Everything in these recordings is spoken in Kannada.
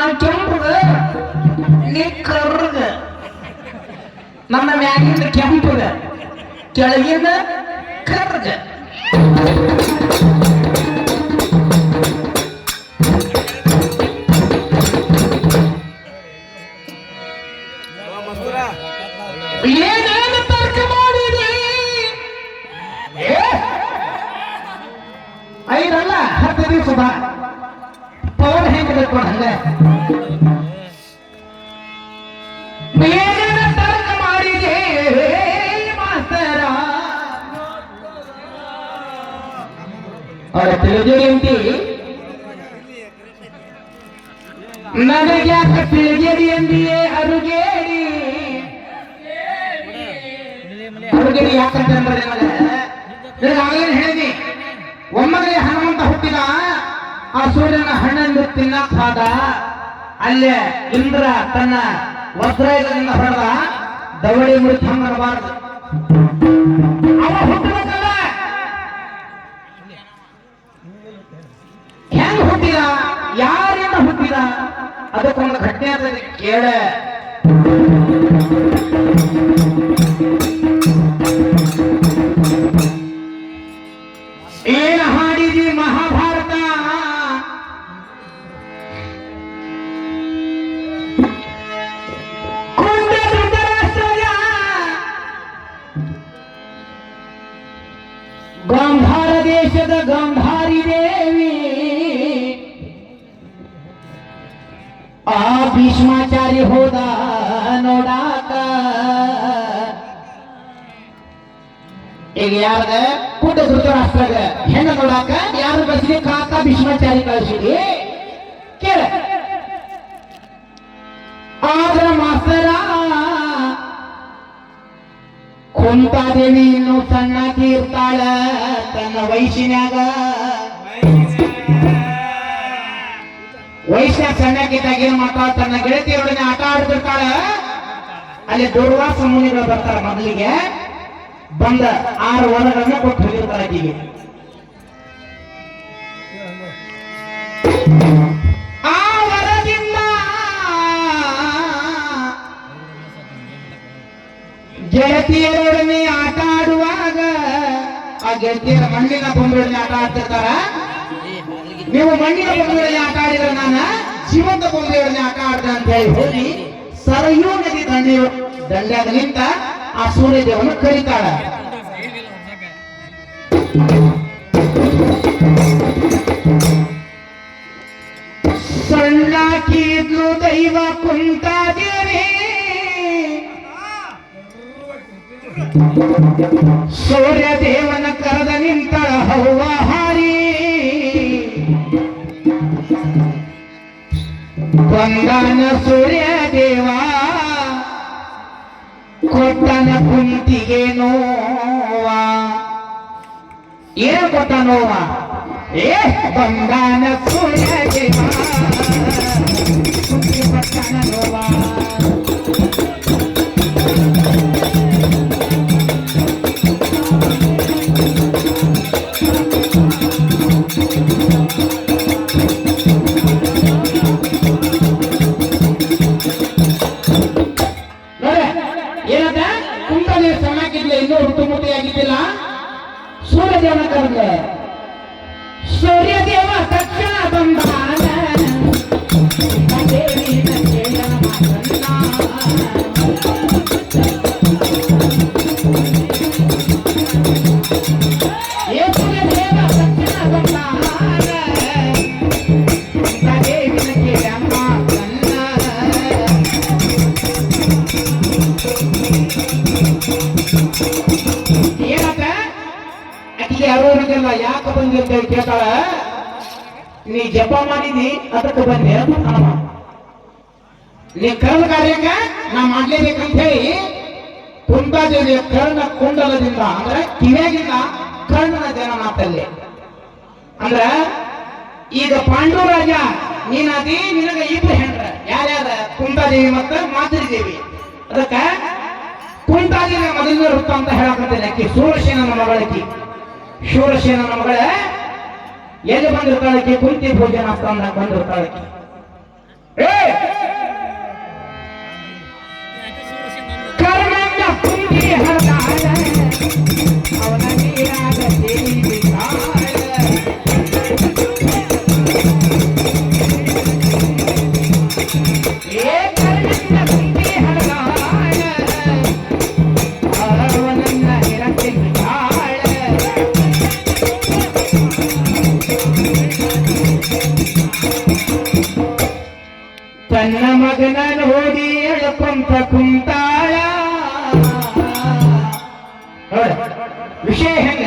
ನಾನು ಕೆಂಪುಗ ನೀ ಕರ್ರಗ ನನ್ನ ಮ್ಯಾಗಿಂದ ಕೆಂಪುಗ ಕೆಳಗಿಂದ ಕರ್ರಗ ಏನೇನು ತರ್ಕ ಮಾಡಿದೆ ಐದಲ್ಲ 10 ದಿವಸ ಬಾ ಪವನ್ ಹೆಂಗ್ ಬೇಕು ಹಂಗ ಏನೇನು ತರ್ಕ ಮಾಡಿದೆ ಮಾಸ್ತರ ಅವರ ತಿಳಿದೇಂತಿ ನನಗೆ ಯಾಕೆ ತಿಳಿಗೇರಿ ಎಂದಿಯೇ ಅರುಗೇರಿ ಅರುಗೇರಿ ಯಾಕಂತಂದ್ರೆ ಆಗಲೇ ಹೇಳಿದಿ ಒಮ್ಮೆಗೆ ಹನುಮಂತ ಹುಟ್ಟಿದ ಆ ಸೂರ್ಯನ ಹಣ್ಣನ್ನು ತಿನ್ನಕ್ ಹೋದ ಅಲ್ಲೇ ಇಂದ್ರ ತನ್ನ ವಜ್ರದಿಂದ ಹೊಡೆದ ದವಡಿ ಮುರಿತ ಹಂಗಬಾರದು ಅವ ಹುಟ್ಟಬೇಕಲ್ಲ ಹೆಂಗ್ ಹುಟ್ಟಿದ ಯಾರಿಂದ ಹುಟ್ಟಿದ ಅದಕ್ಕೊಂದು ಘಟನೆ ಅದ ಕೇಳ ಏನ್ ಹಾಡಿದಿ ಮಹಾಭಾರತ ಕೊಂಡ ಧೃತರಾಷ್ಟ್ರಯ ಗಾಂಧಾರ ದೇಶದ ಗಾಂಧಾರಿ ದೇವಿ ಆ ಭೀಷ್ಮಾಚಾರಿ ಹೋದ ನೋಡಾಕ ಈಗ ಯಾರದ ಕುಂಡ ಧೃತರಾಷ್ಟ್ರಗ ಹೆಣ್ಣ ನೋಡಾಕ ಯಾರು ಬಸ್ಲಿ ಕಾಕ ಭೀಷ್ಮಾಚಾರಿ ಕಳಿಸಿದಿ ಕೇಳ ಆದ್ರ ಮಾಸ್ತರ ಕುಂತಾದೇವಿ ಇನ್ನು ಸಣ್ಣಾಕಿ ಇರ್ತಾಳ ತನ್ನ ವಯಸ್ಸಿನಾಗ ಸಣ್ಣಕ್ಕಿದ್ದಾಗ ಏನ್ ಮಾಡ್ತಾಳ ತನ್ನ ಗೆಳತಿಯರೊಡನೆ ಆಟ ಆಡ್ತಿರ್ತಾಳ ಅಲ್ಲಿ ದುರ್ವಾಸ ಮುನಿಗಳು ಬರ್ತಾರ ಮೊದಲಿಗೆ ಬಂದ 6 ವರಗಳನ್ನ ಕೊಟ್ಟು ಹೋಗಿರ್ತಾರ ಆಕೆಗೆ ಆ ವರದಿಂದ ಗೆಳತಿಯರೊಡನೆ ಆಟ ಆಡುವಾಗ ಆ ಗೆಳತಿಯರ ಮಣ್ಣಿನ ಬೊಂಬೆಯೊಡನೆ ಆಟ ಆಡ್ತಿರ್ತಾರ ನೀವು ಮಣ್ಣಿನ ಬೊಂಬೆಯೊಡನೆ ಆಟ ಆಡಿದ್ರೆ ನಾನು ಜೀವಂತ ಬೊಂಬೆಯೊಡನೆ ಆಟ ಆಡ್ದೆ ಅಂತ ಹೇಳಿ ಹೋಗಿ ಸರಯೂ ನದಿ ದಂಡ್ಯಾಗ ನಿಂತ ಆ ಸೂರ್ಯದೇವನು ಕರೀತಾಳ ಸಣ್ಣಾಕಿದ್ಲು ದೈವ ಕುಂತಾದೇವಿ ಸೂರ್ಯದೇವನ ಕರೆದ ನಿಂತಳ ಹವ್ವ ಹಾರಿ ಬಂದಾನ ಸೂರ್ಯದೇವ ಕೊಟ್ಟನ ಕುಂತಿಗೆ ನೋವ ಏನ್ ಕೊಟ್ಟ ನೋವ ಬಂದಾನ ಸೂರ್ಯದೇವ ಕುಂತಿ ಕೊಟ್ಟನ ನೋವ ಸೂರ್ಯದೇವನ ಕರೆದ ಸೂರ್ಯದೇವ ತಕ್ಷಣ ಬಂದಾನ ಯಾಕೆ ಬಂದಿ ಅಂತ ಹೇಳಿ ಕೇಳ್ತಾಳ ನೀ ಜಪ ಮಾಡಿದಿ ಅದಕ್ಕೆ ಬಂದೆ ಹನುಮ ನೀ ಕರ್ಣ ಕಾರ್ಯಕ್ಕ ನಾ ಮಾಡ್ಲೇಬೇಕಂತ ಹೇಳಿ ಕುಂತಾದೇವಿಯ ಕರ್ಣ ಕುಂಡಲದಿಂದ ಅಂದ್ರೆ ಕಿವಿಯಾಗಿಲ್ಲ ಕರ್ಣನ ಜನ ಮಾತಲ್ಲಿ ಅಂದ್ರ ಈಗ ಪಾಂಡು ರಾಜ ನೀನಾದಿ ನಿನಗ 2 ಹೆಂಡ್ರ ಯಾರ್ಯಾರ ಕುಂತಾದೇವಿ ಮತ್ತ ಮಾತರಿ ದೇವಿ ಅದಕ್ಕ ಕುಂತಾದೇವಿ ಮೊದಲಿನ ವೃತ್ತ ಅಂತ ಹೇಳಕತ್ತೇನೆ ಆಕಿ ಸೂರಸೇನನ ಮಗಳಕಿ ಶೂರಸೇನನ ಮಗಳ ಎಲ್ಲಿ ಬಂದಿರ್ತಾಳಕ್ಕೆ ಕುಂತಿ ಭೋಜನ ಸ್ಥಾನದಾಗ ಬಂದಿರ್ತಾಳಕ್ಕೆ ಹರದಾಳ ಅವನ ನೀರಾಗ ತೇಲಿ ಬಿದ್ದಾಳ ಏ ಕರ್ಣನ ಕುಂತಿ ಹರದಾಳ ಅವನನ್ನ ನಿರಕ್ಕೆ ಬಿದ್ದಾಳ ತನ್ನ ಮಗನ ನೋಡಿ ಎಳ್ಕೊಂತ ಕುಂತಾಳ ವಿಷಯ ಹೆಂಗ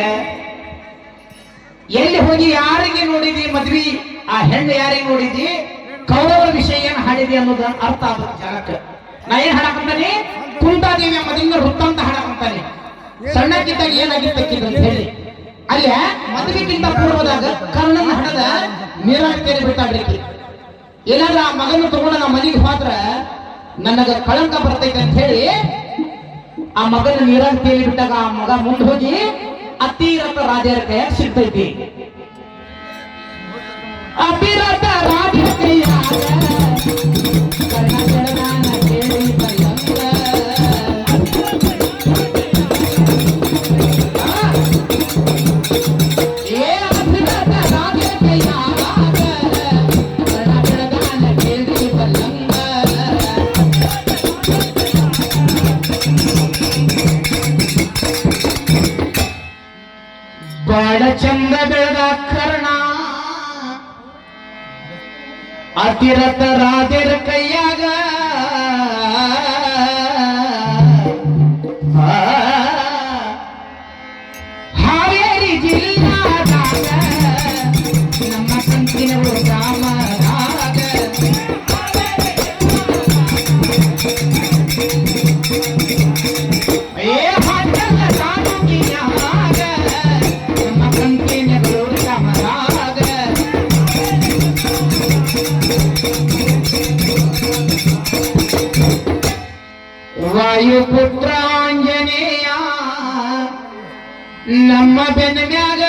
ಎಲ್ಲಿ ಹೋಗಿ ಯಾರಿಗೆ ನೋಡಿದಿ ಮದ್ವಿ ಆ ಹೆಣ್ಣು ಯಾರಿಗೆ ನೋಡಿದಿ ಕೌರವರ ವಿಷಯ ಏನ್ ಹಾಡಿದಿ ಅನ್ನೋದ ಅರ್ಥ ಆಗುತ್ತೆ ಜನಕ್ಕೆ ನಾ ಏನ್ ಹಾಡಕಂತಾನೆ ಕುಂತಾದೇವಿಯ ಮದಿಂದ ವೃತ್ತ ಅಂತ ಹಾಡಕಂತಾನೆ ಸಣ್ಣಕ್ಕಿದ್ದಾಗ ಏನಾಗಿತ್ತಕ್ಕಿದ್ ಅಂತ ಹೇಳಿ ಅಲ್ಲೇ ಮದುವೆಗಿಂತ ಪೂರ್ವದಾಗ ಕರ್ಣನ ಹಣದ ನೀರಾಗ್ತೇನೆ ಬಿಟ್ಟಾಡ್ಲಿಕ್ಕೆ ಏನಾದ್ರ ಆ ಮಗನ ತಗೊಂಡ ನಮ್ಮ ಮನೆಗೆ ಹೋದ್ರ ನನಗ ಕಳಂಕ ಬರ್ತೈತೆ ಅಂತ ಹೇಳಿ ಆ ಮಗನ ನೀರಾಗ ತೇಲಿ ಬಿಟ್ಟಾಗ ಆ ಮಗ ಮುಂದೆ ಹೋಗಿ ಅತಿರಥ ರಾಜರ ಕೈಯ ಸಿಗ್ತೈತಿ ಅತಿರಥ ರಾಜರ ಕೈಯಾಗ ಕರ್ಣನ ಕೇಳಿ ಬಲ್ಲಂಗ ಏ ಅತಿರಥ ರಾಜರ ಕೈಯಾಗ ಬಡ ಚಂದ ಬೆಳೆದ ಕರ್ಣ ಅತಿರಥ ರಾಜರ ಕೈಯಾಗ ಹಾವೇರಿ ಜಿಲ್ಲಾದಾಗ ನಮ್ಮ ಕಂಚಿನ ಗ್ರಾಮದಾಗ ಏ ಹಾಟಲ್ಲ ತಾಲೂಕಿನಾಗ ನಮ್ಮ ಕಂಚಿನ ಗ್ರಾಮದಾಗ ವಾಯುಪುತ್ರ ಆಂಜನೇಯ ನಮ್ಮ ಬೆನ್ನ ಮ್ಯಾಗ